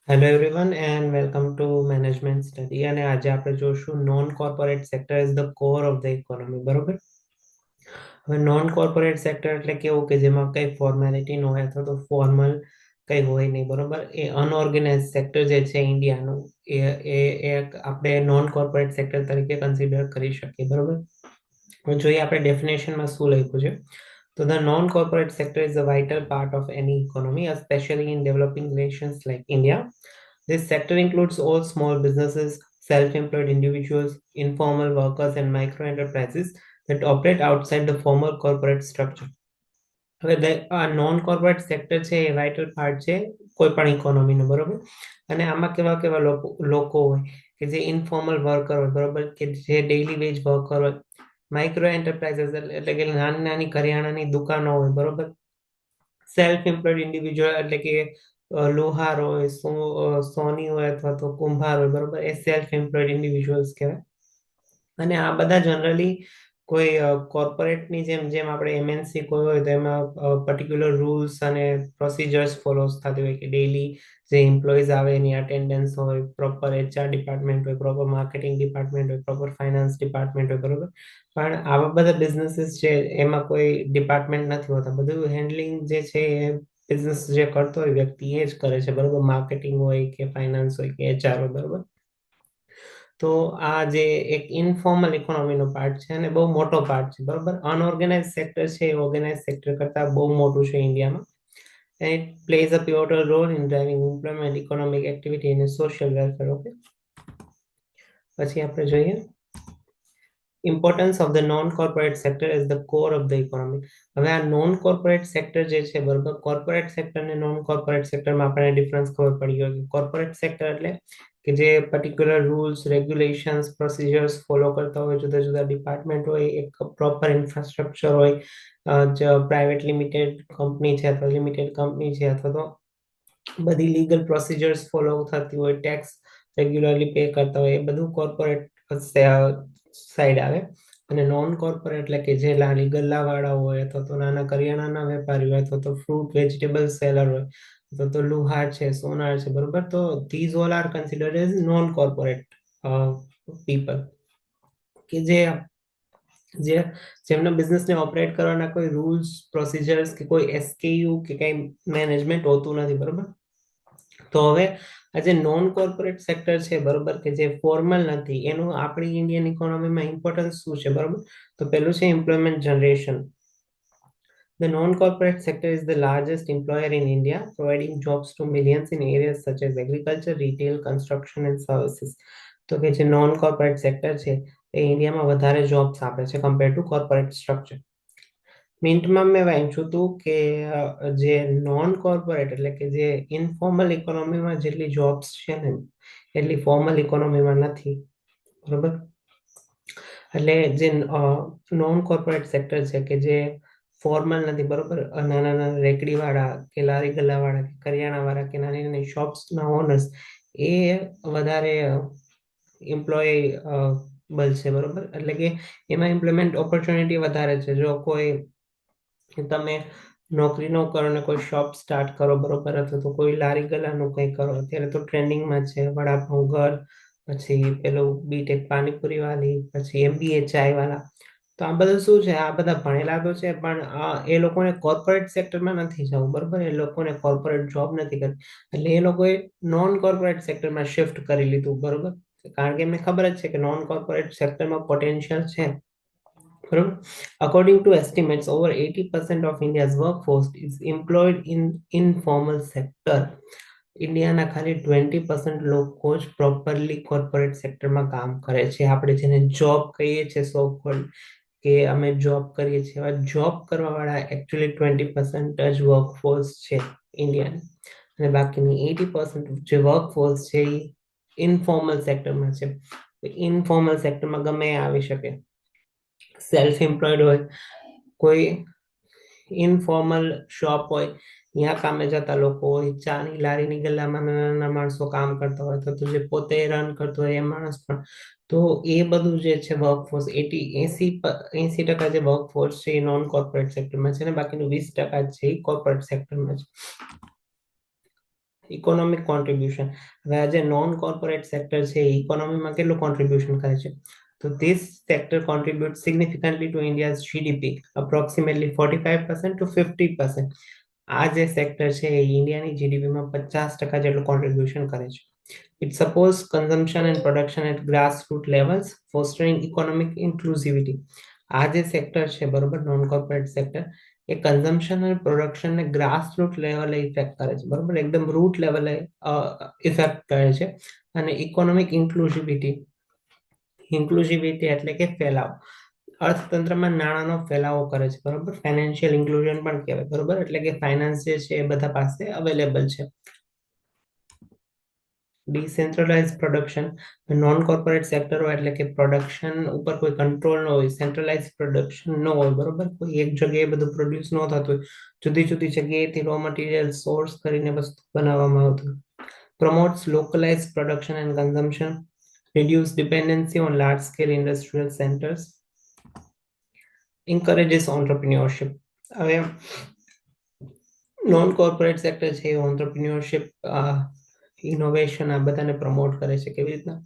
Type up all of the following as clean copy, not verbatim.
Hello everyone and welcome to management study અને આજે આપણે જોશું non corporate sector is the core of the economy. બરોબર. હવે નોન કોર્પોરેટ સેક્ટર એટલે કેવું કે જેમાં કઈ ફોર્મેલિટી ન હોય અથવા તો ફોર્મલ કઈ હોય નહીં. બરોબર. એ અનઓર્ગેનાઇઝ સેક્ટર જે છે ઇન્ડિયાનું એ એ એ આપણે નોન કોર્પોરેટ સેક્ટર તરીકે કન્સિડર કરી શકીએ. બરોબર. હવે જોઈએ આપણે ડેફિનેશનમાં શું લખ્યું છે. So the non-corporate sector is a vital part of any economy, especially in developing nations like India. This sector includes all small businesses, self-employed individuals, informal workers, and micro-enterprises that operate outside the formal corporate structure. હવે આ non corporate sector છે એ vital part છે કોઈ પણ ઇકોનોમીનો. બરોબર. અને આમાં કેવા કેવા લોકો હોય કે જે ઇન્ફોર્મલ વર્કર હોય. બરોબર. કે જે ડેઇલી વેજ વર્કર હોય. માઇક્રો એન્ટરપ્રાઇઝીસ એટલે કે નાની નાની કરિયાણાની દુકાનો હોય. બરોબર. સેલ્ફ એમ્પ્લોયડ ઇન્ડિવિજ્યુઅલ એટલે કે લુહાર હોય, સોની હોય અથવા તો કુંભાર હોય. બરોબર. એ સેલ્ફ એમ્પ્લોયડ ઇન્ડિવિજ્યુઅલ્સ કહેવાય. અને આ બધા જનરલી કોઈ કોર્પોરેટની જેમ જેમ આપણે એમએનસી કોઈ હોય તો એમાં પર્ટિક્યુલર રૂલ્સ અને પ્રોસિજર્સ ફોલો થતી હોય કે ડેઈલી જે એમ્પ્લોઈઝ આવે એની અટેન્ડન્સ હોય, પ્રોપર એચઆર ડિપાર્ટમેન્ટ હોય, પ્રોપર માર્કેટિંગ ડિપાર્ટમેન્ટ હોય, પ્રોપર ફાઇનાન્સ ડિપાર્ટમેન્ટ હોય. બરોબર. પણ આવા બધા બિઝનેસીસ છે એમાં કોઈ ડિપાર્ટમેન્ટ નથી હોતા. બધું હેન્ડલિંગ જે છે એ બિઝનેસ જે કરતો હોય વ્યક્તિ એ જ કરે છે. બરોબર. માર્કેટિંગ હોય કે ફાઇનાન્સ હોય કે એચઆર હોય. બરોબર. તો આ જે એક ઇનફોર્મલ ઇકોનોમીનો પાર્ટ છે અને બહુ મોટો પાર્ટ છે. બરોબર. અનઓર્ગેનાઇઝ સેક્ટર છે એ ઓર્ગેનાઇઝ સેક્ટર કરતા બહુ મોટું છે ઇન્ડિયામાં. And it plays a pivotal role in driving employment, economic activity and social welfare. Okay. પછી આપણે જોઈએ importance of the non corporate sector as the core of the economy. હવે આ નોન કોર્પોરેટ સેક્ટર જે છે. બરોબર. કોર્પોરેટ સેક્ટર અને non corporate સેક્ટરમાં આપણને ડિફરન્સ ખબર પડી ગયો કે કોર્પોરેટ સેક્ટર એટલે કે જે particular rules, regulations, procedures follow કરતા હોય, જુદા જુદા ડિપાર્ટમેન્ટ હોય, એક પ્રોપર ઇન્ફ્રાસ્ટ્રક્ચર હોય, પ્રાઇવેટ લિમિટેડ કંપની છે અથવા લિમિટેડ કંપની છે અથવા તો બધી લીગલ પ્રોસિજર્સ ફોલો થતી હોય, ટેક્સ રેગ્યુલરલી પે કરતા હોય, એ બધું કોર્પોરેટ સાઈડ આવે. અને નોન કોર્પોરેટ એટલે કે જે નાની ગલ્લાવાળા હોય અથવા તો નાના કરિયાણાના વેપારી હોય અથવા તો ફ્રૂટ વેજીટેબલ સેલર હોય અથવા તો લુહાર છે, સોનાર છે. બરોબર. તો this all are considered as non corporate people કે જે જેમના બિઝનેસને ઓપરેટ કરવાના કોઈ રૂલ્સ, પ્રોસિજર્સ કે કોઈ એસકેયુ કે કઈ મેનેજમેન્ટ હોતું નથી. બરોબર. તો હવે આ જે નોન કોર્પોરેટ સેક્ટર છે. બરોબર. કે જે ફોર્મલ નથી એનું આપણી ઇન્ડિયન ઇકોનોમીમાં ઇમ્પોર્ટન્સ શું છે. બરોબર. તો પેલું છે employment generation. The non-corporate sector is the largest employer in India, providing jobs to millions in areas such as agriculture, retail, construction and services. તો કે જે નોન કોર્પોરેટ સેક્ટર છે એ ઇન્ડિયામાં વધારે જોબ્સ આપે છે કમ્પેર ટુ કોર્પોરેટ સ્ટ્રક્ચર. મિન્ટમાં મેં વાંચ્યું હતું કે જે નોન કોર્પોરેટ એટલે કે જે ઇનફોર્મલ ઇકોનોમીમાં જેટલી જોબ્સ છે ને એટલી ફોર્મલ ઇકોનોમીમાં નથી. બરોબર. એટલે જે નોન કોર્પોરેટ સેક્ટર છે કે જે ફોર્મલ નથી. બરોબર. નાના નાના રેકડીવાળા કે લારી ગલ્લાવાળા કે કરિયાણાવાળા કે નાની નાની શોપ્સના ઓનર્સ એ વધારે એમ્પ્લોયેબલ છે. બરોબર. એટલે કે એમાં એમ્પ્લોયમેન્ટ ઓપોર્ચ્યુનિટી વધારે છે. જો કોઈ તમે નોકરી ન કરો ને કોઈ શોપ સ્ટાર્ટ કરો. બરોબર. અથવા તો કોઈ લારી ગલ્લાનું કંઈ કરો. અત્યારે તો ટ્રેન્ડિંગમાં છે વડાપાઉં ઘર, પછી પેલું બીટેક પાણીપુરી વાળી, પછી એમબીએ ચાય વાળા. તો આ બધું શું છે, આ બધા ભણેલા તો છે પણ એ લોકોને કોર્પોરેટ સેક્ટરમાં નથી જવું. બરોબર. એ લોકોને કોર્પોરેટ જોબ નથી કરવી. એટલે એ લોકોએ નોન કોર્પોરેટ સેક્ટરમાં શિફ્ટ કરી લીધું. બરોબર. કારણ કે એમને ખબર જ છે કે નોન કોર્પોરેટ સેક્ટરમાં પોટેન્શિયલ છે. બરોબર. According to estimates, over 80% of India's workforce is employed in informal sector. ઇન્ડિયાના ખાલી 20% લોકો જ પ્રોપરલી કોર્પોરેટ સેક્ટરમાં કામ કરે છે. આપણે જેને જોબ કહીએ છીએ સો કોલ્ડ કે અમે જોબ કરીએ છીએ, એવા જોબ કરવા વાળા એકચ્યુઅલી 20% જ વર્કફોર્સ છે ઇન્ડિયાની. અને બાકીની 80% જે વર્કફોર્સ છે એ ઇનફોર્મલ સેક્ટરમાં છે. ઇનફોર્મલ સેક્ટરમાં ગમે એ આવી શકે. સેલ્ફ એમ્પ્લોયડ હોય, કોઈ ઇનફોર્મલ શોપ હોય, ત્યાં કામે જતા લોકો હોય, ચાની લારીની ગલ્લામાં નાના નાના માણસો કામ કરતા હોય તો જે પોતે રન કરતો હોય એ માણસ પણ. તો એ બધું જે છે વર્કફોર્સ 80% જે વર્કફોર્સ છે એ નોન કોર્પોરેટ સેક્ટરમાં છે ને બાકીનું 20% છે એ કોર્પોરેટ સેક્ટરમાં છે. Economic contribution. હવે આ જે નોન કોર્પોરેટ સેક્ટર છે એ ઇકોનોમીમાં કેટલું કોન્ટ્રીબ્યુશન કરે છે? તો this sector contributes significantly to India's GDP, approximately 45% to 50%. આ જે સેક્ટર છે એ ઇન્ડિયાની જીડીપીમાં 50% જેટલું કોન્ટ્રીબ્યુશન કરે છે. It supports consumption and production at grassroots levels, fostering economic inclusivity. આ જે સેક્ટર છે બરોબર, નોન કોર્પોરેટ સેક્ટર, એ કન્ઝમ્પશન અને પ્રોડક્શન ને ગ્રાસરૂટ લેવલે ઇફેક્ટ કરે છે બરોબર, એકદમ રૂટ લેવલે ઇફેક્ટ કરે છે. અને ઇકોનોમિક ઇન્ક્લુઝિવિટી એટલે કે ફેલાવ, અર્થતંત્રમાં નાણાંનો ફેલાવો કરે છે બરોબર, ફાઇનાન્શિયલ ઇન્ક્લુઝન પણ કહેવાય બરોબર, એટલે કે ફાઇનાન્સ જે છે એ બધા પાસે અવેલેબલ છે. ડિસેન્ટ્રલાઇઝ પ્રોડક્શન, નોન કોર્પોરેટ સેક્ટરો એટલે કે પ્રોડક્શન ઉપર કોઈ કંટ્રોલ ન હોય, સેન્ટ્રલાઇઝ પ્રોડક્શન ન હોય બરોબર, કોઈ એક જગ્યાએ બધું પ્રોડ્યુસ ન થતું હોય, જુદી જુદી જગ્યાએથી રો મટીરિયલ સોર્સ કરીને વસ્તુ બનાવવામાં આવતું. Promotes localize production and consumption, reduce dependency on large scale industrial centers, encourages entrepreneurship. હવે નોન કોર્પોરેટ સેક્ટર છે એ ઓન્ટરપ્રિન્યોરશિપ, ઇનોવેશન આ બધાને પ્રમોટ કરે છે. કેવી રીતના?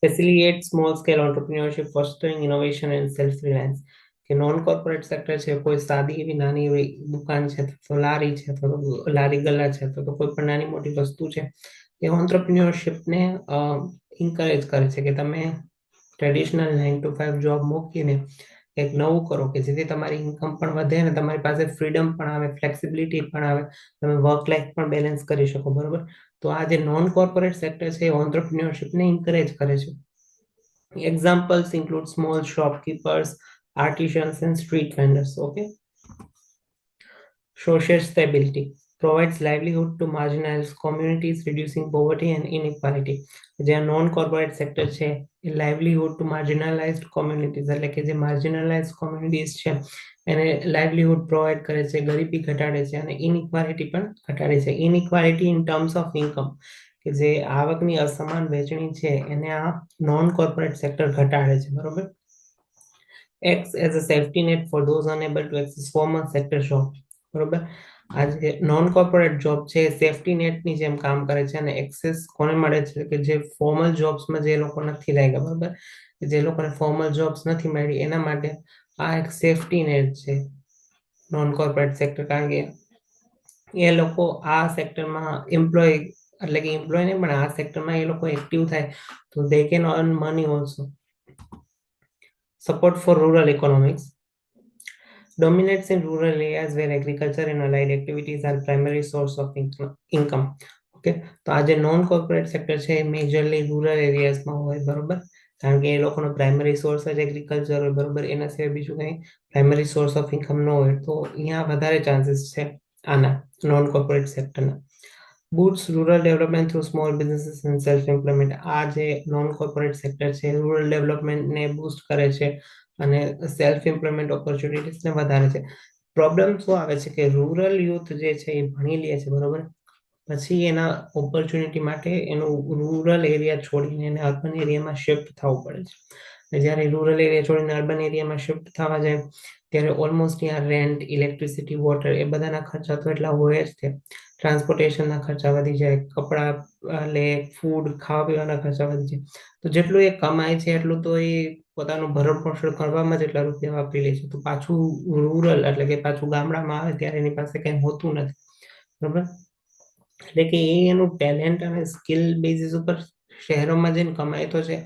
Facilitate small scale entrepreneurship, fostering innovation and self reliance. કે નોન કોર્પોરેટ સેક્ટર છે કોઈ સાદી એવી નાની એવી દુકાન છે, તો લારી છે, તો લારી ગલ્લા છે, તો કોઈ પણ નાની મોટી વસ્તુ છે, એ ઓન્ટરપ્રિન્યોરશિપને ઇન્કરેજ કરે છે કે તમે ટ્રેડિશનલ 9 to 5 જોબ મૂકીને એક નવું કરો કે જેથી તમારી ઇન્કમ પણ વધે અને તમારી પાસે ફ્રીડમ પણ આવે, ફ્લેક્સિબિલિટી પણ આવે, તમે વર્ક લાઈફ પણ બેલેન્સ કરી શકો બરોબર. તો આ જે નોન કોર્પોરેટ સેક્ટર છે એ ઓન્ટરપ્રિન્યોરશિપને ઇન્કરેજ કરે છે. Examples include small shopkeepers, artisans and street vendors. Okay. Social stability provides livelihood to marginalized communities, reducing poverty and inequality. જે નોન કોર્પોરેટ સેક્ટર છે એ લાઇવલીહુડ ટુ માર્જિનલાઇઝ્ડ કોમ્યુનિટીઝ એટલે કે જે માર્જિનલાઇઝ્ડ કોમ્યુનિટીઝ છે એને લાઇવલીહુડ પ્રોવાઈડ કરે છે, ગરીબી ઘટાડે છે અને ઇનઇક્વાલિટી પણ ઘટાડે છે. Inequality in terms of income, કે જે આવકની અસમાન વહેંચણી છે એને આ નોન કોર્પોરેટ સેક્ટર ઘટાડે છે બરોબર. acts as a safety net for those unable to access formal sector job બરોબર. આ જે નોન કોર્પોરેટ જોબ છે એ સેફટી નેટની જેમ કામ કરે છે અને એક્સેસ કોને મળે છે કે જે ફોર્મલ જોબ્સમાં જે લોકો નથી લાગ્યા બરોબર, જે લોકોને ફોર્મલ જોબ્સ નથી મળી એના માટે આ એક સેફટી નેટ છે નોન કોર્પોરેટ સેક્ટર. કારણ કે એ લોકો આ સેક્ટરમાં એમ્પ્લોય એટલે કે એમ્પ્લોય નહીં પણ આ સેક્ટરમાં એ લોકો એક્ટિવ થાય તો they can earn money also. Support for rural economics dominates in rural areas where agriculture and allied activities are primary source of income. Okay, તો આ જે નોન કોર્પોરેટ સેક્ટર છે એ મેજરલી રૂરલ એરિયાઝમાં હોય બરોબર, કારણ કે એ લોકોનો પ્રાઇમરી સોર્સ જ એગ્રીકલ્ચર હોય બરોબર, એના સિવાય બીજું કંઈ પ્રાઇમરી સોર્સ ઓફ ઇન્કમ ન હોય, તો અહીંયા વધારે ચાન્સીસ છે આના નોન કોર્પોરેટ સેક્ટરના. boosts rural development through small businesses and self employment. આ જે નોન કોર્પોરેટ સેક્ટર છે રૂરલ ડેવલપમેન્ટને બૂસ્ટ કરે છે અને સેલ્ફ એમ્પ્લોયમેન્ટ ઓપોર્ચ્યુનિટીઝને વધારે છે. પ્રોબ્લેમ શું આવે છે કે રૂરલ યુથ જે છે એ ભણી લે છે બરોબર, પછી એના ઓપોર્ચ્યુનિટી માટે એનું રૂરલ એરિયા છોડીને એને અર્બન એરિયામાં શિફ્ટ થવું પડે છે. જ્યારે રૂરલ એરિયા છોડીને અર્બન એરિયામાં શિફ્ટ થવા જાય ત્યારે ઓલમોસ્ટ ત્યાં રેન્ટ, ઇલેક્ટ્રિસિટી, વોટર એ બધાના ખર્ચા તો એટલા હોય જ છે, ટ્રાન્સપોર્ટેશનના ખર્ચા વધી જાય, કપડાં લે, ફૂડ, ખાવા પીવાના ખર્ચા વધી જાય, તો જેટલું એ કમાય છે એટલું તો એ પોતાનું ભરણ પોષણ કરવામાં જ એટલા રૂપિયા વાપરી લે છે. તો પાછું રૂરલ એટલે કે પાછું ગામડામાં આવે ત્યારે એની પાસે કંઈ હોતું નથી બરોબર. એટલે કે એ એનું ટેલેન્ટ અને સ્કિલ બેઝિસ ઉપર શહેરોમાં જઈને કમાય તો છે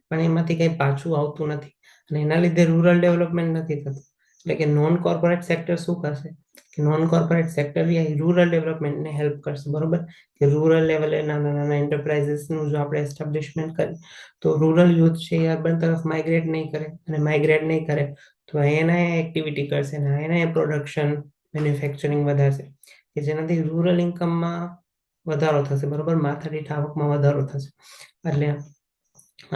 પણ એમાંથી કંઈ પાછું આવતું નથી અને એના લીધે રૂરલ ડેવલપમેન્ટ નથી થતું. એટલે કે નોન કોર્પોરેટ સેક્ટર શું કરશે કે નોન કોર્પોરેટ સેક્ટર રૂરલ ડેવલપમેન્ટને હેલ્પ કરશે બરોબર, કે રૂરલ લેવલે નાના નાના એન્ટરપ્રાઇઝીસનું જો આપણે એસ્ટાબ્લિશમેન્ટ કરીએ તો રૂરલ યુથ છે એ અર્બન તરફ માઇગ્રેટ નહીં કરે, અને માઇગ્રેટ નહીં કરે તો એના એક્ટિવિટી કરશે ને એના પ્રોડક્શન મેન્યુફેક્ચરિંગ વધારશે કે જેનાથી રૂરલ ઇન્કમમાં વધારો થશે બરોબર, માથાદીઠ આવકમાં વધારો થશે. એટલે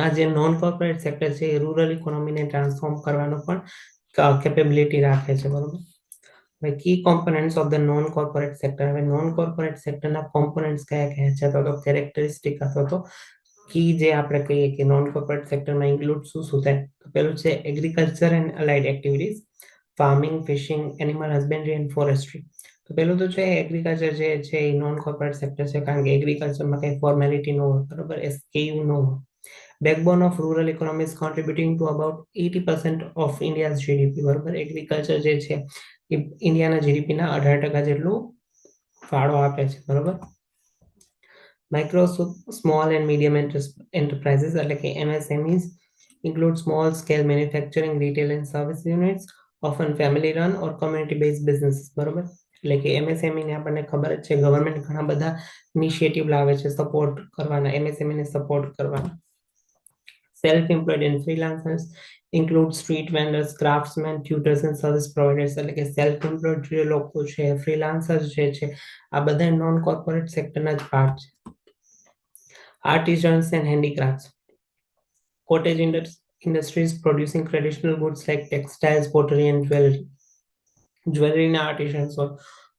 આ જે નોન કોર્પોરેટ સેક્ટર છે એ રૂરલ ઇકોનોમીને ટ્રાન્સફોર્મ કરવાનો પણ કેપેબિલિટી રાખે છે બરોબર. હવે key components of the non corporate sector. હવે નોન કોર્પોરેટ સેક્ટરના કોમ્પોનન્ટ્સ કયા કયા છે અથવા તો કેરેક્ટરિસ્ટિક અથવા તો કી જે આપણે કહીએ કે નોન કોર્પોરેટ સેક્ટરમાં ઇન્ક્લુડ શું શું થાય. તો પેલું છે agriculture and allied activities, farming, fishing, animal husbandry and forestry. તો પેલું તો છે એગ્રીકલ્ચર જે છે એ નોન કોર્પોરેટ સેક્ટર છે, કારણ કે એગ્રીકલ્ચરમાં કંઈ ફોર્મેલિટી ન હોય, બરોબર, એસકેયુ ન હોય. Backbone of rural economy is કોન્ટ્રીબ્યુટિંગ two about 80% of India's GDP, બરોબર. એગ્રીકલ્ચર જે છે એ ઇન્ડિયાના જીડીપીના 18% જેટલું ફાળો આપે છે, બરોબર. Micro, small and medium enterprises એટલે કે MSMEs include small scale manufacturing, retail and service units, often family run or community based businesses, બરોબર. એટલે કે એમએસએમઈ ને આપણને ખબર જ છે, ગવર્મેન્ટ ઘણા બધા ઇનિશિયેટિવ લાવે છે સપોર્ટ કરવાના, એમએસએમઈ ને સપોર્ટ કરવાના. Self employed and freelancers include street vendors, craftsmen, tutors and service providers, એટલે કે સેલ્ફ એમ્પ્લોયડ જે લોકો છે, ફ્રીલાન્સર્સ જે છે, આ બધા નોન કોર્પોરેટ સેક્ટરના જ પાર્ટ છે. આર્ટિઝન્સ and હેન્ડીક્રાફ્ટ્સ, cottage industries producing traditional goods like textiles, pottery and jewelry. જ્વેલરીના આર્ટિઝન્સ હોય,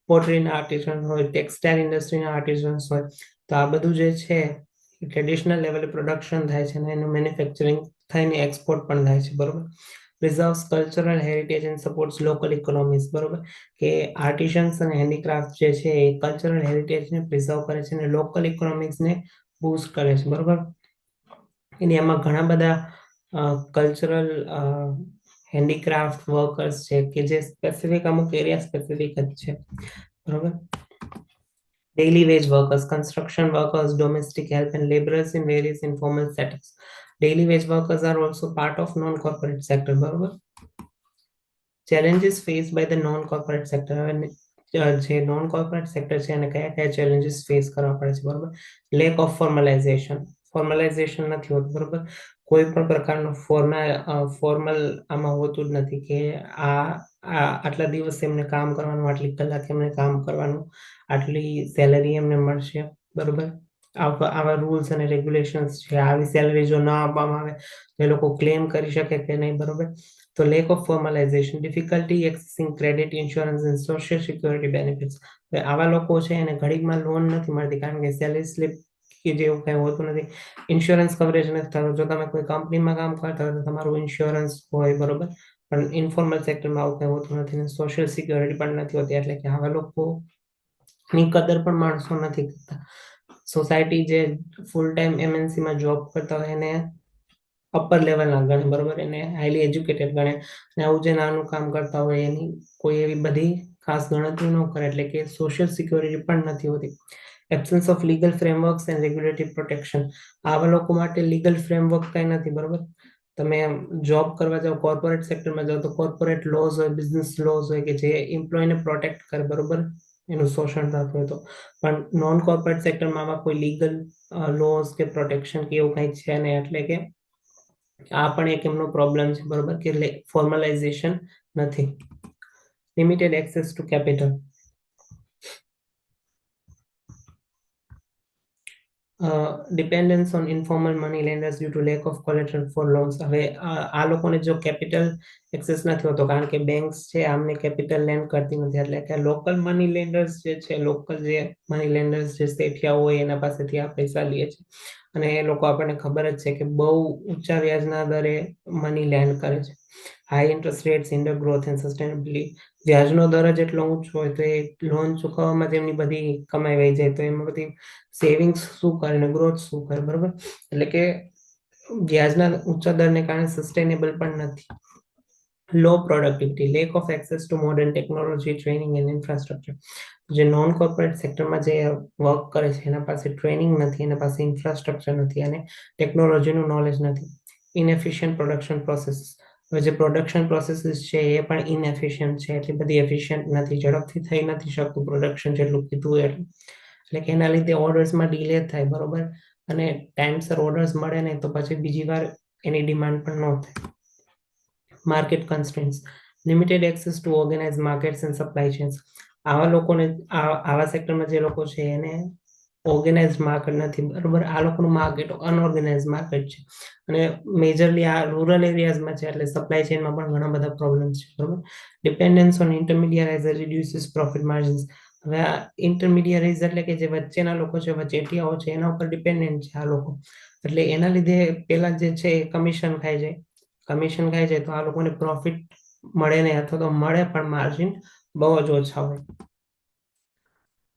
પોટરીના આર્ટિઝન્સ હોય, ટેક્સટાઇલ ઇન્ડસ્ટ્રીના આર્ટિઝન્સ હોય. તો આ બધું જે છે એ ટ્રેડિશનલ લેવલે પ્રોડક્શન થાય છે અને એનું મેન્યુફેક્ચરિંગ થઈને એક્સપોર્ટ પણ થાય છે, બરોબર. Preserves cultural heritage and supports local economies, બરોબર, કે આર્ટિઝન્સ અને હેન્ડીક્રાફ્ટ જે છે એ કલ્ચરલ હેરિટેજને પ્રિઝર્વ કરે છે અને લોકલ ઇકોનોમિક્સને બૂસ્ટ કરે છે, બરોબર. ઇન્ડિયામાં ઘણા બધા કલ્ચરલ હેન્ડીક્રાફ્ટ વર્કર્સ છે કે જે સ્પેસિફિક અમુક એરિયા સ્પેસિફિક જ છે, બરોબર. Daily wage workers, construction workers, domestic help and laborers in various informal settings. Daily wage workers are also part of non-corporate sector, બરોબર. Challenges faced by the non-corporate sector, જે non corporate sector છે એને કયા કયા challenges face કરવા પડે છે, બરોબર. લેક ઓફ ફોર્મલાઇઝેશન નથી હોતું, બરોબર. કોઈ પણ પ્રકારનું ફોર્મલ આમાં હોતું જ નથી કે આટલા દિવસ એમને કામ કરવાનું, આટલી કલાક એમને કામ કરવાનું, આટલી સેલરી એમને મળશે, બરોબર. આવા રૂલ્સ અને રેગ્યુલેશન્સ છે, આવી સેલરી જો ના આપવામાં આવે તો એ લોકો ક્લેમ કરી શકે કે નહીં, બરોબર. તો lack of formalization, difficulty accessing credit, insurance and social security benefits. આવા લોકો છે એને ઘડીકમાં લોન નથી મળતી, કારણ કે સેલરી સ્લિપ કે જેવું કંઈ હોતું નથી, ઇન્સ્યોરન્સ કવરેજ નથી થતું. જો તમે કોઈ કંપનીમાં કામ કરતા હોય તો તમારું ઇન્સ્યોરન્સ હોય, બરોબર, પણ ઇન્ફોર્મલ સેક્ટરમાં આવું કંઈ હોતું નથી અને સોશિયલ સિક્યોરિટી પણ નથી હોતી. એટલે કે આવા લોકોની કદર પણ માણસો નથી કરતા. સોસાયટી જે ફૂલ ટાઈમ એમએનસીમાં જોબ કરતા હોય એને અપર લેવલના ગણે, બરોબર, એને હાઈલી એજ્યુકેટેડ ગણે, અને આવું જે નાનું કામ કરતા હોય એની કોઈ એવી બધી ખાસ ગણતરી ન કરે. એટલે કે સોશિયલ સિક્યોરિટી પણ નથી હોતી. Absence of legal frameworks and regulatory protection, આવા લોકો માટે લીગલ ફ્રેમવર્ક કઈ નથી, બરોબર. તમે જોબ કરવા જાઓ, કોર્પોરેટ સેક્ટરમાં જાઓ તો કોર્પોરેટ લોઝ હોય, બિઝનેસ લોઝ હોય કે જે એમ્પ્લોયને પ્રોટેક્ટ કરે, બરોબર, એનું શોષણ થતું હોય તો. પણ નોન કોર્પોરેટ સેક્ટરમાં આમાં કોઈ લીગલ લોઝ કે પ્રોટેક્શન કે એવું કંઈ છે નહીં. એટલે કે આ પણ એક એમનો પ્રોબ્લેમ છે, બરોબર, કે ફોર્મલાઇઝેશન નથી. Limited access to capital, dependence on informal money lenders due to lack of collateral for loans. હવે આ લોકોને જો કેપિટલ એક્સેસ નથી હોતો, કારણ કે બેંક્સ છે આમને કેપિટલ લેન્ડ કરતી નથી. એટલે કે લોકલ મની લેન્ડર્સ જે છે, લોકલ જે મની લેન્ડર્સ જે શેઠિયા હોય એના પાસેથી આ પૈસા લે છે, અને એ લોકો આપણને ખબર જ છે કે બહુ ઊંચા વ્યાજના દરે મની લેન્ડ કરે છે. High interest rates hinder growth and sustainability, વ્યાજનો દર જ એટલો ઊંચો હોય તો એ લોન ચૂકવવામાં તેમની બધી કમાઈ વહી જાય, તો એમાં બધી સેવિંગ્સ શું કરે ને ગ્રોથ શું કરે, બરોબર. એટલે કે વ્યાજના ઊંચા દરને કારણે સસ્ટેનેબલ પણ નથી. Low productivity, lack of access to modern technology, training and infrastructure. જે નોન કોર્પોરેટ સેક્ટરમાં જે વર્ક કરે છે એના પાસે ટ્રેનિંગ નથી, એના પાસે ઇન્ફ્રાસ્ટ્રક્ચર નથી અને ટેકનોલોજીનું નોલેજ નથી. ઇનએફિશિયન્ટ પ્રોડક્શન પ્રોસેસ, હવે જે પ્રોડક્શન પ્રોસેસીસ છે એ પણ ઇનએફિશિયન્ટ છે, એટલી બધી એફિશિયન્ટ નથી, ઝડપથી થઈ નથી શકતું પ્રોડક્શન જેટલું કીધું એટલું. એટલે કે એના લીધે ઓર્ડર્સમાં ડિલે થાય, બરોબર, અને ટાઈમસર ઓર્ડર્સ મળે નહીં તો પછી બીજી વાર એની ડિમાન્ડ પણ ન થાય. Market constraints, limited access to organise markets and supply chains. આવા લોકોને આવા સેક્ટરમાં જે લોકો છે એને ઓર્ગેનાઇઝ માર્કેટ નથી, બરોબર. આ લોકોનું માર્કેટ અનઓર્ગેનાઇઝ માર્કેટ છે, અને મેજરલી આ રૂરલ એરિયાઝમાં છે, એટલે સપ્લાય ચેનમાં પણ ઘણા બધા પ્રોબ્લેમ્સ છે, બરોબર. Dependence on intermediaries reduces profit margins. હવે આ ઇન્ટરમીડિયરીઝ એટલે કે જે વચ્ચેના લોકો છે, વચેટિયાઓ છે, એના ઉપર ડિપેન્ડન્ટ છે આ લોકો. એટલે એના લીધે પેલા જે છે એ કમિશન ખાઈ જાય તો આ લોકોને પ્રોફિટ મળે નહીં, અથવા તો મળે પણ માર્જિન બહુ જ ઓછા હોય.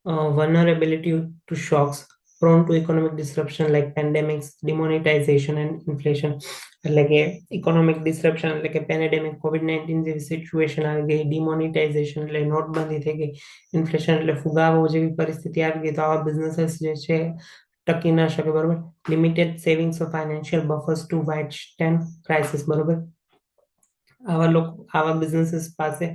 vulnerability to shocks, prone to economic disruption like pandemics, demonetization and inflation. એટલે કે ઇકોનોમિક ડિસ્રપ્શન એટલે કે પેન્ડેમિક COVID-19 જેવી સિચ્યુએશન આવી ગઈ, ડિમોનિટાઇઝેશન એટલે નોટબંધી થઈ ગઈ, ઇન્ફ્લેશન એટલે ફુગાવો જેવી પરિસ્થિતિ આવી ગઈ, તો આવા બિઝનેસીસ જે છે ટકી ના શકે, બરોબર. Limited savings of financial buffers to withstand crisis, બરોબર. આવા બિઝનેસીસ પાસે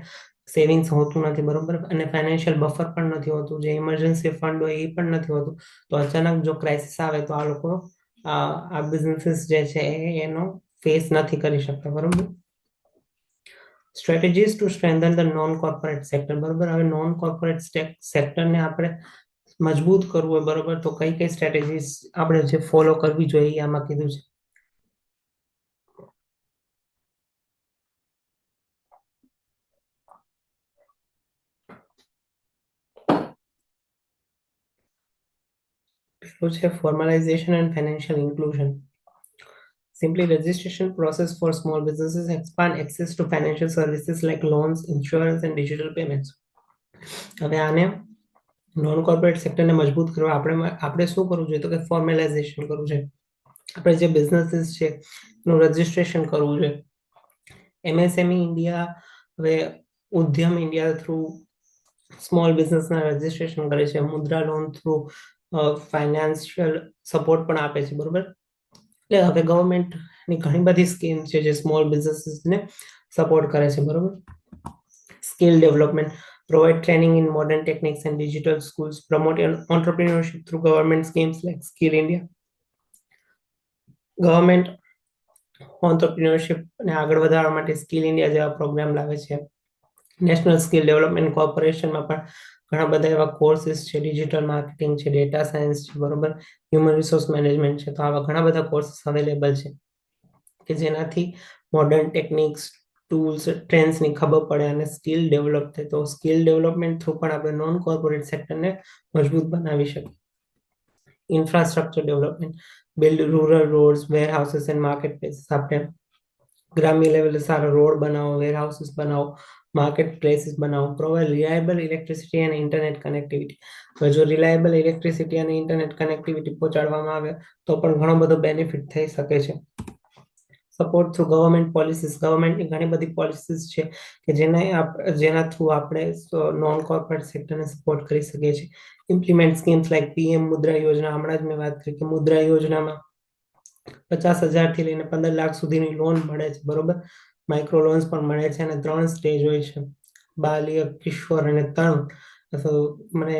સેવિંગ્સ હોતું નથી, બરોબર, અને ફાઇનાન્શિયલ બફર પણ નથી હોતું, જે ઇમરજન્સી ફંડ હોય એ પણ નથી હોતું. તો અચાનક જો ક્રાઇસિસ આવે તો આ લોકો આ બિઝનેસીસ જે છે એનો ફેસ નથી કરી શકતા, બરોબર. Strategies to strengthen the non corporate sector, બરોબર. હવે નોન કોર્પોરેટ સેક્ટરને આપણે મજબૂત કરવું હોય, બરોબર, તો કઈ કઈ સ્ટ્રેટેજીસ આપણે જે ફોલો કરવી જોઈએ એ આમાં કીધું છે. પેલું છે formalization and financial inclusion. Simply, registration process for small businesses expand access to financial services like loans, insurance, and digital payments. હવે આને નોન કોર્પોરેટ સેક્ટરને મજબૂત કરવા આપણે શું કરવું જોઈએ, તો કે ફોર્મલાઇઝેશન કરવું છે. આપણે જે બિઝનેસીસ છે એનું રજિસ્ટ્રેશન કરવું જોઈએ. MSME ઇન્ડિયા હવે ઉદ્યમ ઇન્ડિયા થ્રુ સ્મોલ બિઝનેસના રજિસ્ટ્રેશન કરે છે. મુદ્રા લોન થ્રુ ફાઇનાન્શિયલ સપોર્ટ પણ આપે છે, બરોબર. એટલે હવે ગવર્મેન્ટની ઘણી બધી સ્કીમ છે જે સ્મોલ બિઝનેસીસને સપોર્ટ કરે છે, બરોબર. Skill development, provide training in modern techniques and digital schools, promote entrepreneurship through government schemes like Skill India. Government entrepreneurship ને આગળ વધારવા માટે સ્કિલ ઇન્ડિયા જેવા પ્રોગ્રામ લાવે છે. નેશનલ સ્કિલ ડેવલપમેન્ટ કોર્પોરેશનમાં પણ ઘણા બધા એવા કોર્સીસ છે, ડિજિટલ માર્કેટિંગ છે, ડેટા સાયન્સ છે, બરોબર, હ્યુમન રિસોર્સ મેનેજમેન્ટ છે. તો આવા ઘણા બધા કોર્સીસ અવેલેબલ છે કે જેનાથી મોડર્ન ટેકનિક્સ, ટૂલ્સ, ટ્રેન્ડ્સની ખબર પડે અને સ્કિલ ડેવલપ થાય. તો સ્કિલ ડેવલપમેન્ટ થ્રુ પણ આપણે નોન કોર્પોરેટ સેક્ટરને મજબૂત બનાવી શકીએ. Infrastructure development, build rural roads, warehouses and market places. આપણે ગ્રામ્ય લેવલે સારા રોડ બનાવો, વેર હાઉસીસ બનાવો, માર્કેટ પ્લેસીસ બનાવો. પ્રોવાઈડ રિલાયબલ ઇલેક્ટ્રિસિટી અને ઇન્ટરનેટ કનેક્ટિવિટી. હવે જો રિલાયબલ ઇલેક્ટ્રિસિટી અને ઇન્ટરનેટ કનેક્ટિવિટી પહોંચાડવામાં આવે તો પણ ઘણો બધો બેનિફિટ થઈ શકે છે. સપોર્ટ થ્રુ ગવર્મેન્ટ પોલિસીસ, ગવર્મેન્ટની ઘણી બધી પોલિસીસ છે કે જેના થ્રુ આપણે નોન કોર્પોરેટ સેક્ટરને સપોર્ટ કરી શકીએ છીએ. ઇમ્પ્લિમેન્ટ સ્કીમ્સ લાઈક PM મુદ્રા યોજના. હમણાં જ મેં વાત કરી કે મુદ્રા યોજનામાં 50,000 થી લઈને 15 લાખ સુધીની લોન મળે છે, બરોબર. માઇક્રો લોન્સ પણ મળે છે અને 3 સ્ટેજ હોય છે, બાલ્ય, કિશોર અને તરુણ. મને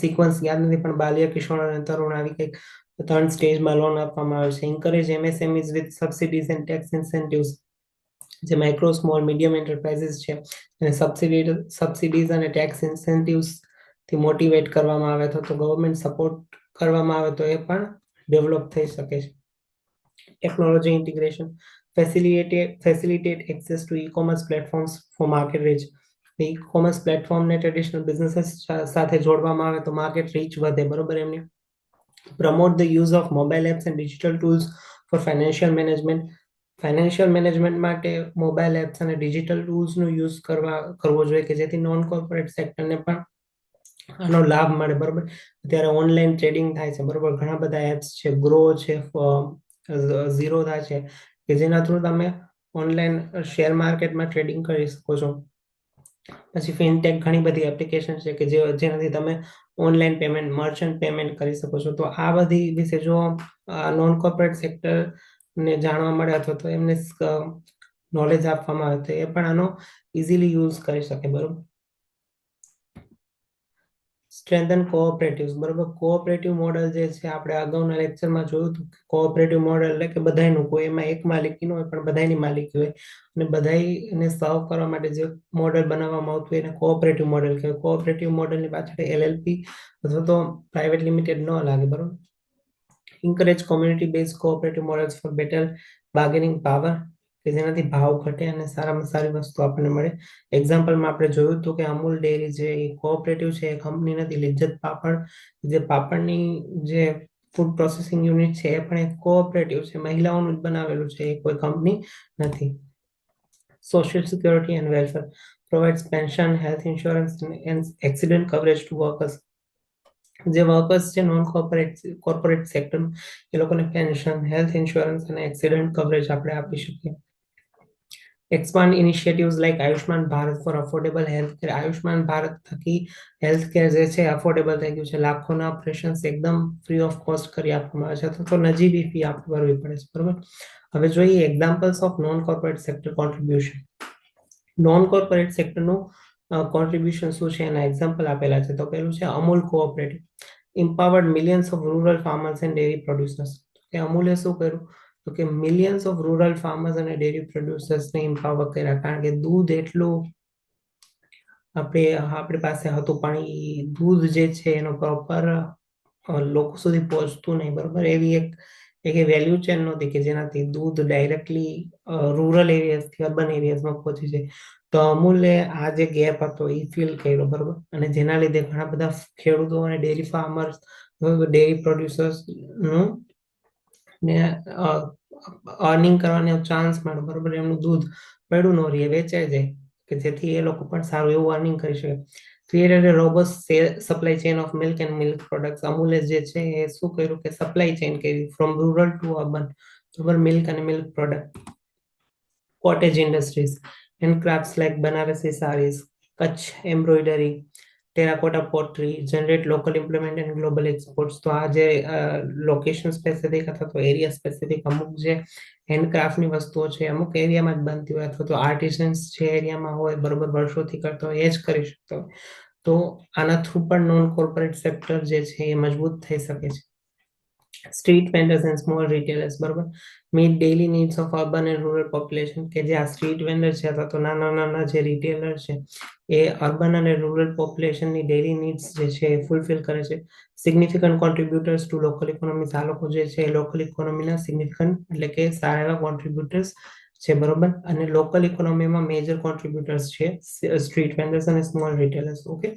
સિક્વન્સ યાદ નથી, પણ બાલ્ય, કિશોર અને તરુણ આવી કંઈક 3 સ્ટેજમાં લોન આપવામાં આવે છે. Encourage MSMEs with subsidies and tax incentives. જે માઇક્રો, સ્મોલ, મીડિયમ એન્ટરપ્રાઇઝીસ છે અને સબસિડીઝ અને ટેક્સ ઇન્સેન્ટિવ્સ થી મોટિવેટ કરવામાં આવે તો ગવર્મેન્ટ સપોર્ટ કરવામાં આવે તો એ પણ ડેવલપ થઈ શકે છે. Technology integration, facilitate access to e-commerce platforms for market reach. E-commerce પ્લેટફોર્મને ટ્રેડિશનલ બિઝનેસીસ સાથે જોડવામાં આવે તો માર્કેટ રીચ વધે, બરોબર એમની. Promote the use of mobile apps and digital tools for financial management. Financial management માટે મોબાઈલ એપ્સ અને ડિજિટલ ટૂલ્સનો યુઝ કરવો જોઈએ કે જેથી નોન કોર્પોરેટ સેક્ટરને પણ આનો લાભ મળે, બરોબર. અત્યારે ઓનલાઈન ટ્રેડિંગ થાય છે, બરોબર. ઘણા બધા એપ્સ છે, ગ્રો છે, ઝીરો થાય છે કે જેના થ્રુ તમે ઓનલાઈન શેર માર્કેટમાં ટ્રેડિંગ કરી શકો છો. પછી ફિનટેક ઘણી બધી એપ્લિકેશન છે કે જેનાથી તમે ઓનલાઈન પેમેન્ટ, મર્ચન્ટ પેમેન્ટ કરી શકો છો. તો આ બધી વિશે જો નોન કોર્પોરેટ સેક્ટર ને જાણવા મળે અથવા તો એમને નોલેજ આપવામાં આવે તો એ પણ આનો ઇઝીલી યુઝ કરી શકે, બરોબર. સ્ટ્રેન્થન કોઓપરેટિવ્સ, બરોબર. કોઓપરેટિવ મોડેલ જે છે આપણે અગાઉના લેક્ચરમાં જોયું હતું. કોઓપરેટિવ મોડેલ એટલે કે બધાયનું, કોઈ એમાં એક માલિકી ન હોય પણ બધાની માલિકી હોય અને બધાને સર્વ કરવા માટે જે મોડેલ બનાવવામાં આવતું હોય એને કોઓપરેટિવ મોડેલ કહેવાય. કોઓપરેટિવ મોડેલની પાછળ LLP અથવા તો પ્રાઇવેટ લિમિટેડ ન લાગે, બરોબર. encourage community based cooperative models for better bargaining power કે જેનાથી ભાવ ઘટે અને સારામાં સારી વસ્તુ આપણને મળે. એક્ઝામ્પલમાં આપણે જોયું હતું કે અમૂલ ડેરી જે કોઓપરેટિવ છે, એ કંપની નથી. લિજ્જત પાપડ, જે પાપડની જે ફૂડ પ્રોસેસિંગ યુનિટ છે એ પણ એક કોઓપરેટિવ છે, મહિલાઓનું જ બનાવેલું છે, એ કોઈ કંપની નથી. Social security and welfare, provides pension, health insurance and accident coverage to workers. જે વર્કર્સ છે નોન કોર્પોરેટ સેક્ટર, એ લોકોને પેન્શન, હેલ્થ ઇન્સ્યોરન્સ અને એક્સિડન્ટ કવરેજ આપણે આપી શકીએ. Expand initiatives like Ayushman Bharat for affordable health care. Ayushman Bharat થકી હેલ્થ કેર જે છે અફોર્ડેબલ થઈ ગયું છે. લાખોના ઓપરેશન્સ એકદમ ફ્રી ઓફ કોસ્ટ કરી આપવામાં આવે છે, તો નજીવી ફી આપવી ભરવી પડે છે, બરોબર. હવે જોઈએ examples of non corporate sector contribution. Non corporate સેક્ટરનું કોન્ટ્રીબ્યુશન શું છે એના એક્ઝામ્પલ આપેલા છે. તો પેલું છે Amul cooperative, empowered millions of rural farmers and dairy producers. કે અમૂલે શું કર્યું, તો કે મિલિયન્સ ઓફ રૂરલ ફાર્મર્સ અને ડેરી પ્રોડ્યુસર્સને એમ્પાવર કર્યા, કારણ કે દૂધ એટલું આપણી પાસે હતું પણ દૂધ જે છે એનો પ્રોપર લોકો સુધી પહોંચતું નહીં, બરોબર. એવી એક વેલ્યુ ચેન નહોતી કે જેનાથી દૂધ ડાયરેક્ટલી રૂરલ એરિયાઝથી અર્બન એરિયાઝમાં પહોંચી જાય. તો અમૂલે આ જે ગેપ હતો એ ફિલ કર્યો, બરોબર. અને જેના લીધે ઘણા બધા ખેડૂતો અને ડેરી ફાર્મર્સ, ડેરી પ્રોડ્યુસર્સ નું ને અર્નિંગ કરવાનો ચાન્સ મળે, બરોબર. એમનું દૂધ પડ્યું ન રહે, વેચાઈ જાય, કે જેથી એ લોકો પણ સારું એવું અર્નિંગ કરી શકે. Created a robust supply chain of milk and milk products. અમૂલે જે છે એ શું કર્યું કે સપ્લાય ચેન કરી ફ્રોમ રૂરલ ટુ અર્બન, બરોબર, મિલ્ક અને milk product. Cottage industries and crafts like Banarasi saris, Kutch embroidery, terracotta pottery generate local implement and global exports. તો આ જે લોકેશન સ્પેસિફિક અથવા તો એરિયા સ્પેસિફિક અમુક જે હેન્ડક્રાફ્ટની વસ્તુઓ છે અમુક એરિયામાં જ બનતી હોય, અથવા તો આર્ટિસન્સ જે એરિયામાં હોય, બરોબર, વર્ષોથી કરતો હોય એ જ કરી શકતો હોય. તો આના થ્રુ પણ નોન કોર્પોરેટ સેક્ટર જે છે એ મજબૂત થઈ શકે છે. Street vendors and small retailers, બરોબર, meet daily needs of urban and rural population. કે જે આ સ્ટ્રીટ વેન્ડર છે અથવા તો નાના નાના જે રિટેલર છે એ અર્બન અને રૂરલ પોપ્યુલેશનની ડેઇલી નીડ્સ જે છે એ ફૂલફિલ કરે છે. Significant contributors to local economy. આ લોકો જે છે એ લોકલ ઇકોનોમીના સિગ્નિફિકન્ટ એટલે કે સારા એવા કોન્ટ્રીબ્યુટર્સ છે, બરોબર. અને લોકલ ઇકોનોમીમાં મેજર કોન્ટ્રીબ્યુટર્સ છે સ્ટ્રીટ વેન્ડર્સ અને સ્મોલ રિટેલર્સ. ઓકે,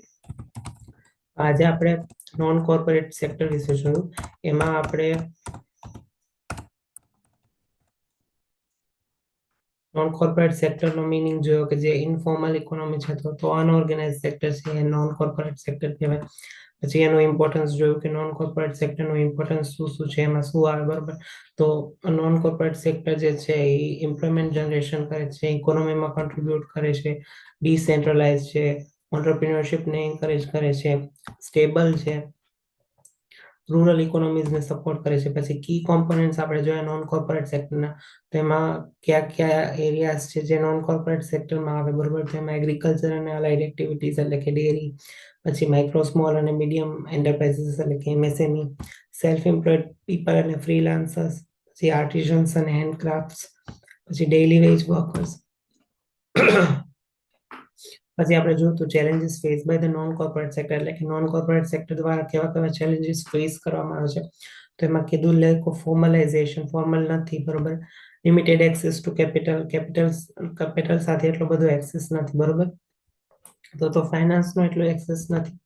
આજે આપણે નોન કોર્પોરેટ સેક્ટર વિશે જોયું. એમાં આપણે નોન કોર્પોરેટ સેક્ટરનો મીનિંગ જોયો કે જે ઇન્ફોર્મલ ઇકોનોમી છે તો અનઓર્ગેનાઇઝ સેક્ટર છે એ નોન કોર્પોરેટ સેક્ટર કહેવાય. પછી એનું ઇમ્પોર્ટન્સ જોયું કે નોન કોર્પોરેટ સેક્ટરનું ઇમ્પોર્ટન્સ શું છે, એમાં શું આવે, બરોબર. તો નોન કોર્પોરેટ સેક્ટર જે છે એ એમ્પ્લોયમેન્ટ જનરેશન કરે છે, ઇકોનોમીમાં કોન્ટ્રીબ્યુટ કરે છે, ડિસેન્ટ્રલાઇઝ છે, ઓન્ટરપ્રિન્યોરશિપને એન્કરેજ કરે છે, સ્ટેબલ છે, રૂરલ ઇકોનોમીઝને સપોર્ટ કરે છે. પછી કી કોમ્પોનન્ટ્સ આપણે જોયા નોન કોર્પોરેટ સેક્ટરના, તો એમાં કયા કયા એરિયાઝ છે જે નોન કોર્પોરેટ સેક્ટરમાં આવે, બરોબર. તો એમાં એગ્રીકલ્ચર અને અલાઇડ એક્ટિવિટીઝ એટલે કે ડેરી, પછી માઇક્રો સ્મોલ અને મીડિયમ એન્ટરપ્રાઇઝીસ એટલે કે એમએસએમઈ, સેલ્ફ એમ્પ્લોયડ પીપલ અને ફ્રીલાન્સર્સ, પછી આર્ટિઝન્સ અને હેન્ડક્રાફ્ટ્સ, પછી ડેઇલી વેજ વર્કર્સ. પછી આપણે જોયું તો challenges face by the non corporate sector, એટલે કે નોન કોર્પોરેટ સેક્ટર દ્વારા કેવા કેવા ચેલેન્જીસ ફેસ કરવામાં આવે છે. તો એમાં કીધું લેક ઓફ ફોર્મલાઇઝેશન, ફોર્મલ નથી, બરોબર. લિમિટેડ એક્સેસ ટુ કેપિટલ સાથે એટલો બધો એક્સેસ નથી, બરોબર. તો ફાઇનાન્સનો એટલો એક્સેસ નથી.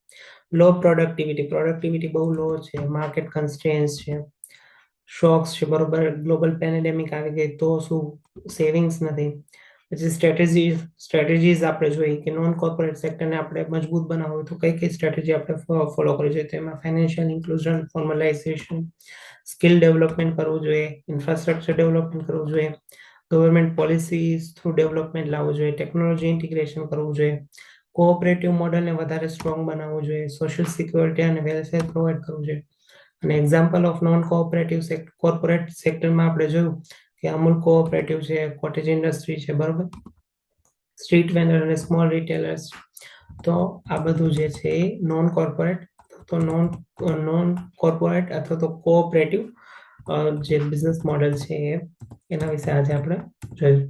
લો પ્રોડક્ટિવિટી બહુ લો છે. માર્કેટ કન્સ્ટ્રેન્ટ્સ છે, શોક્સ છે, બરોબર. ગ્લોબલ પેન્ડેમિક આવી ગઈ તો શું, સેવિંગ્સ નથી. પછી સ્ટ્રેટેજીઝ આપણે જોઈએ કે નોન કોર્પોરેટ સેક્ટરને આપણે મજબૂત બનાવવું હોય તો કઈ કઈ સ્ટ્રેટેજી આપણે ફોલો કરવી જોઈએ. તો એમાં financial inclusion, formalisation, skill development કરવું જોઈએ, ઇન્ફ્રાસ્ટ્રક્ચર ડેવલપમેન્ટ કરવું જોઈએ, ગવર્મેન્ટ પોલિસીઝ થ્રુ ડેવલપમેન્ટ લાવવું જોઈએ, ટેકનોલોજી ઇન્ટિગ્રેશન કરવું જોઈએ, કોઓપરેટિવ મોડલને વધારે સ્ટ્રોંગ બનાવવું જોઈએ, સોશિયલ સિક્યોરિટી અને વેલફેર પ્રોવાઈડ કરવું જોઈએ. અને એક્ઝામ્પલ ઓફ નોન કોર્પોરેટ સેક્ટરમાં આપણે જોયું કે અમૂલ કોઓપરેટિવ છે, કોટેજ ઇન્ડસ્ટ્રી છે, બરોબર, સ્ટ્રીટ વેન્ડર અને સ્મોલ રિટેલર્સ. તો આ બધું જે છે એ નોન કોર્પોરેટ, તો નોન કોર્પોરેટ અથવા તો કોઓપરેટિવ જે બિઝનેસ મોડેલ છે એના વિશે આજે આપણે જોયું.